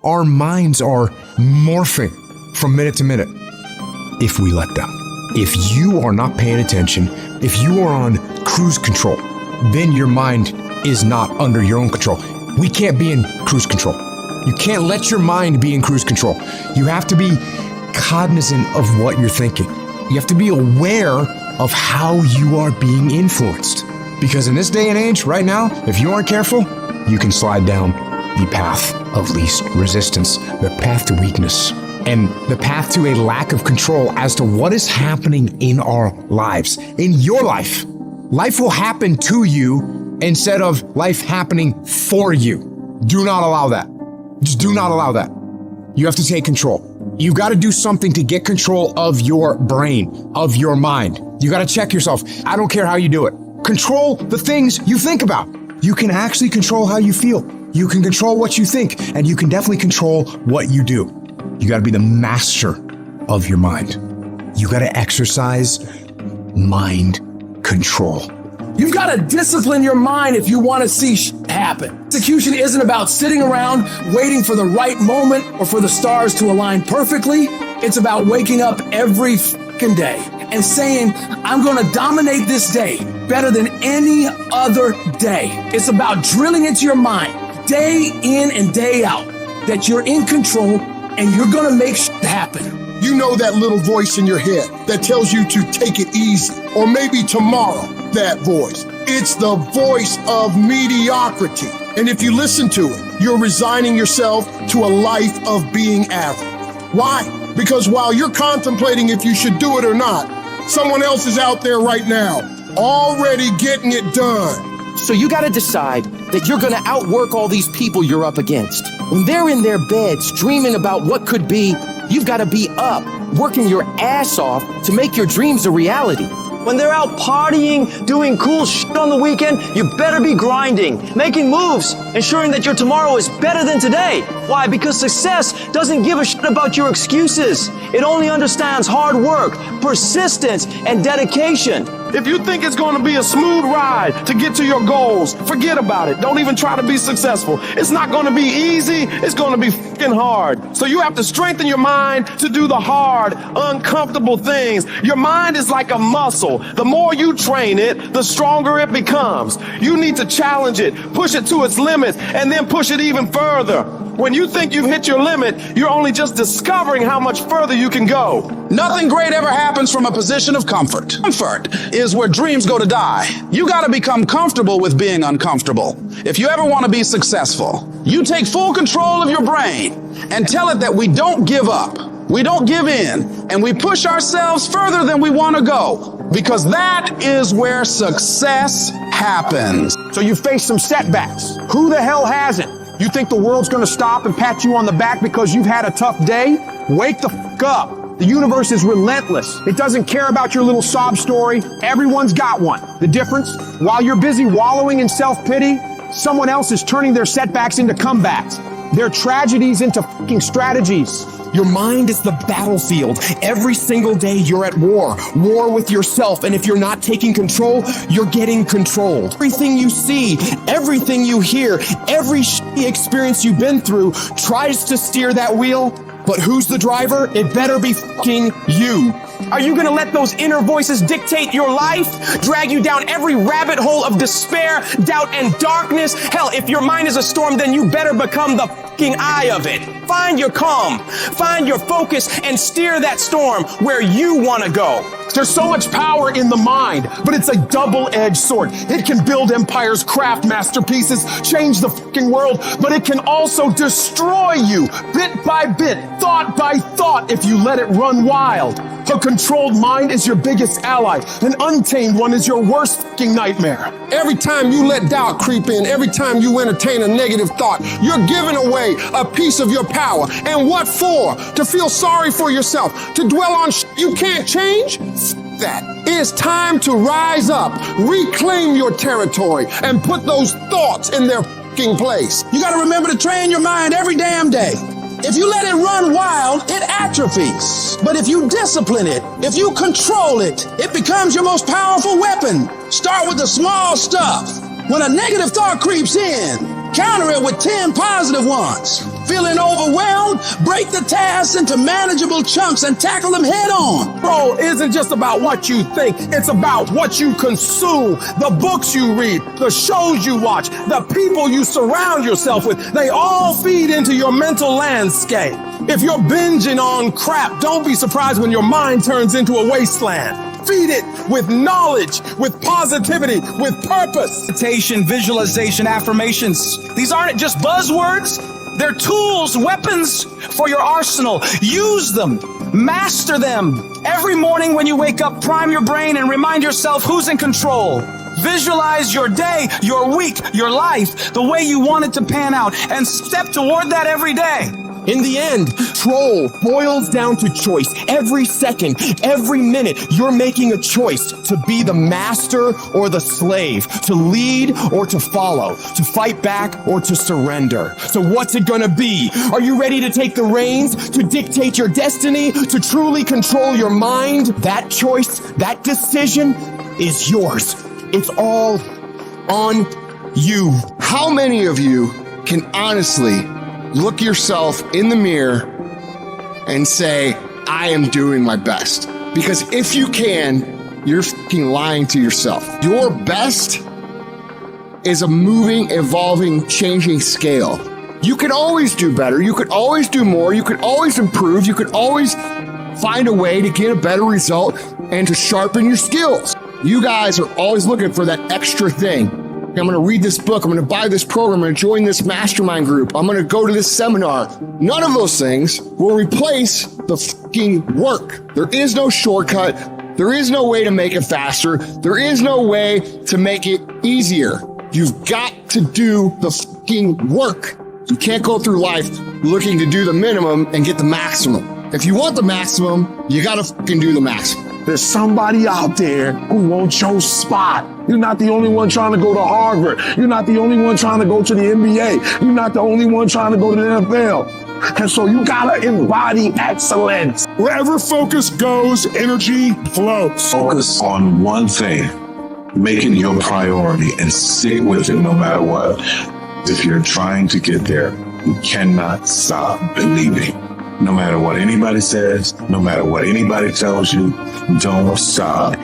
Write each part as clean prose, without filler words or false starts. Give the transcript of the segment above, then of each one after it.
Our minds are morphing from minute to minute if we let them. If you are not paying attention, if you are on cruise control, then your mind is not under your own control. We can't be in cruise control. You can't let your mind be in cruise control. You have to be cognizant of what you're thinking. You have to be aware of how you are being influenced. Because in this day and age, right now, if you aren't careful, you can slide down the path of least resistance, the path to weakness, and the path to a lack of control as to what is happening in our lives, in your life. Life will happen to you instead of life happening for you. Do not allow that. Just do not allow that. You have to take control. You got to do something to get control of your brain, of your mind. You got to check yourself. I don't care how you do it. Control the things you think about. You can actually control how you feel. You can control what you think, and you can definitely control what you do. You got to be the master of your mind. You got to exercise mind control. You've got to discipline your mind if you want to see happen. Execution isn't about sitting around waiting for the right moment or for the stars to align perfectly. It's about waking up every fucking day and saying, I'm going to dominate this day better than any other day. It's about drilling into your mind day in and day out that you're in control and you're going to make happen. You know that little voice in your head that tells you to take it easy, or maybe tomorrow, that voice. It's the voice of mediocrity. And if you listen to it, you're resigning yourself to a life of being average. Why? Because while you're contemplating if you should do it or not, someone else is out there right now, already getting it done. So you got to decide that you're going to outwork all these people you're up against. When they're in their beds dreaming about what could be, you've got to be up, working your ass off to make your dreams a reality. When they're out partying, doing cool shit on the weekend, you better be grinding, making moves, ensuring that your tomorrow is better than today. Why? Because success doesn't give a shit about your excuses. It only understands hard work, persistence, and dedication. If you think it's going to be a smooth ride to get to your goals, forget about it. Don't even try to be successful. It's not going to be easy. It's going to be fucking hard. So you have to strengthen your mind to do the hard, uncomfortable things. Your mind is like a muscle. The more you train it, the stronger it becomes. You need to challenge it, push it to its limits, and then push it even further. When you think you've hit your limit, you're only just discovering how much further you can go. Nothing great ever happens from a position of comfort. Comfort is where dreams go to die. You got to become comfortable with being uncomfortable. If you ever want to be successful, you take full control of your brain and tell it that we don't give up, we don't give in, and we push ourselves further than we want to go. Because that is where success happens. So you face some setbacks. Who the hell hasn't? You think the world's gonna stop and pat you on the back because you've had a tough day? Wake the fuck up. The universe is relentless. It doesn't care about your little sob story. Everyone's got one. The difference? While you're busy wallowing in self-pity, someone else is turning their setbacks into comebacks, their tragedies into fucking strategies. Your mind is the battlefield. Every single day you're at war with yourself. And if you're not taking control, you're getting controlled. Everything you see, everything you hear, every shitty experience you've been through tries to steer that wheel. But who's the driver? It better be fucking you. Are you gonna let those inner voices dictate your life? Drag you down every rabbit hole of despair, doubt, and darkness? Hell, if your mind is a storm, then you better become the fucking eye of it. Find your calm, find your focus, and steer that storm where you wanna go. There's so much power in the mind, but it's a double-edged sword. It can build empires, craft masterpieces, change the fucking world, but it can also destroy you bit by bit, thought by thought, if you let it run wild. A controlled mind is your biggest ally. An untamed one is your worst fucking nightmare. Every time you let doubt creep in, every time you entertain a negative thought, you're giving away a piece of your power. And what for? To feel sorry for yourself? To dwell on you can't change? That. It's time to rise up, reclaim your territory, and put those thoughts in their fucking place. You got to remember to train your mind every damn day. If you let it run wild, it atrophies. But if you discipline it, if you control it, it becomes your most powerful weapon. Start with the small stuff. When a negative thought creeps in, counter it with 10 positive ones. Feeling overwhelmed? Break the tasks into manageable chunks and tackle them head on. Control isn't just about what you think. It's about what you consume, the books you read, the shows you watch, the people you surround yourself with. They all feed into your mental landscape. If you're binging on crap, don't be surprised when your mind turns into a wasteland. Feed it with knowledge, with positivity, with purpose. Meditation, visualization, affirmations. These aren't just buzzwords. They're tools, weapons for your arsenal. Use them. Master them. Every morning when you wake up, prime your brain and remind yourself who's in control. Visualize your day, your week, your life, the way you want it to pan out, and step toward that every day. In the end, control boils down to choice. Every second, every minute, you're making a choice to be the master or the slave, to lead or to follow, to fight back or to surrender. So what's it gonna be? Are you ready to take the reins, to dictate your destiny, to truly control your mind? That choice, that decision is yours. It's all on you. How many of you can honestly look yourself in the mirror and say, I am doing my best? Because if you can, you're fucking lying to yourself. Your best is a moving, evolving, changing scale. You could always do better. You could always do more. You could always improve. You could always find a way to get a better result and to sharpen your skills. You guys are always looking for that extra thing. I'm going to read this book. I'm going to buy this program. I'm going to join this mastermind group. I'm going to go to this seminar. None of those things will replace the fucking work. There is no shortcut. There is no way to make it faster. There is no way to make it easier. You've got to do the fucking work. You can't go through life looking to do the minimum and get the maximum. If you want the maximum, you got to fucking do the maximum. There's somebody out there who wants your spot. You're not the only one trying to go to Harvard. You're not the only one trying to go to the NBA. You're not the only one trying to go to the NFL. And so you gotta embody excellence. Wherever focus goes, energy flows. Focus on one thing, make it your priority, and stick with it no matter what. If you're trying to get there, you cannot stop believing. No matter what anybody says, no matter what anybody tells you, don't stop.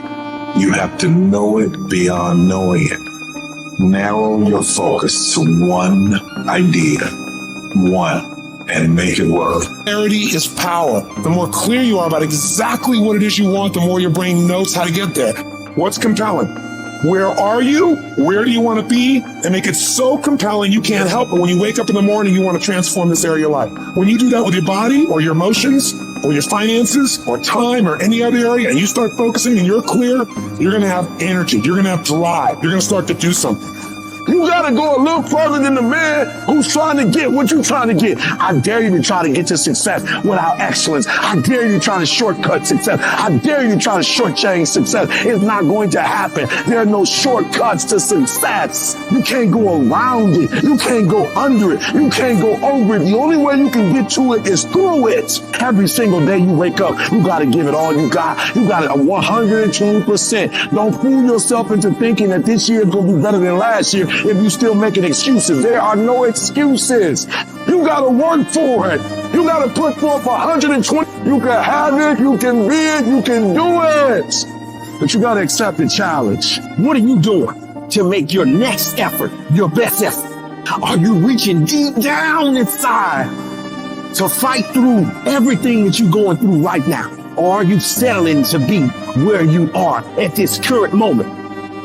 You have to know it beyond knowing it. Narrow your focus to one idea, and make it work. Clarity is power. The more clear you are about exactly what it is you want, the more your brain knows how to get there. What's compelling? Where are you? Where do you want to be? And make it so compelling you can't help it. When you wake up in the morning, you want to transform this area of your life. When you do that with your body or your emotions or your finances or time or any other area, and you start focusing and you're clear, you're going to have energy. You're going to have drive. You're going to start to do something. You got to go a little further than the man who's trying to get what you're trying to get. I dare you to try to get to success without excellence. I dare you to try to shortcut success. I dare you to try to shortchange success. It's not going to happen. There are no shortcuts to success. You can't go around it. You can't go under it. You can't go over it. The only way you can get to it is through it. Every single day you wake up, you got to give it all you got. You got it 120%. Don't fool yourself into thinking that this year is going to be better than last year if you still making excuses. There are no excuses. You gotta work for it. You gotta put forth 120. You can have it, you can be it, you can do it. But you gotta accept the challenge. What are you doing to make your next effort your best effort? Are you reaching deep down inside to fight through everything that you're going through right now? Or are you settling to be where you are at this current moment?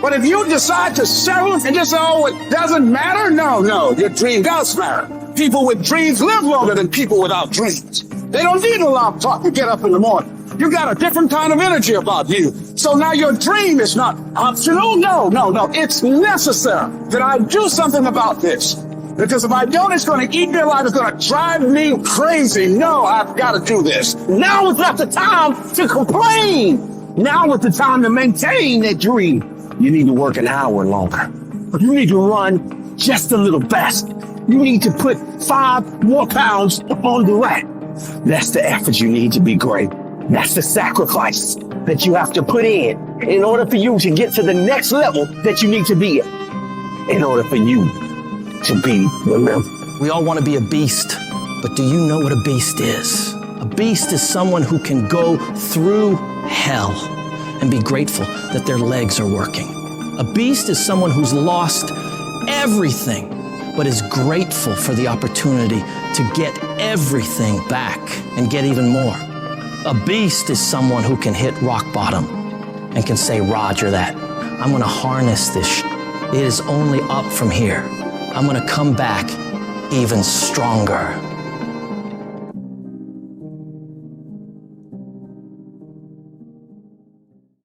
But if you decide to settle and just say, oh, it doesn't matter, no, your dream does matter. People with dreams live longer than people without dreams. They don't need an alarm clock to get up in the morning. You got a different kind of energy about you. So now your dream is not optional. No, it's necessary that I do something about this. Because if I don't, it's going to eat me alive. It's going to drive me crazy. No, I've got to do this. Now is not the time to complain. Now is the time to maintain that dream. You need to work an hour longer. You need to run just a little faster. You need to put 5 more pounds on the rack. That's the effort you need to be great. That's the sacrifice that you have to put in order for you to get to the next level that you need to be in order for you to be remembered. We all want to be a beast, But do you know what a beast is? A beast is someone who can go through hell and be grateful that their legs are working. A beast is someone who's lost everything, but is grateful for the opportunity to get everything back and get even more. A beast is someone who can hit rock bottom and can say, Roger that. I'm gonna harness this. It is only up from here. I'm gonna come back even stronger.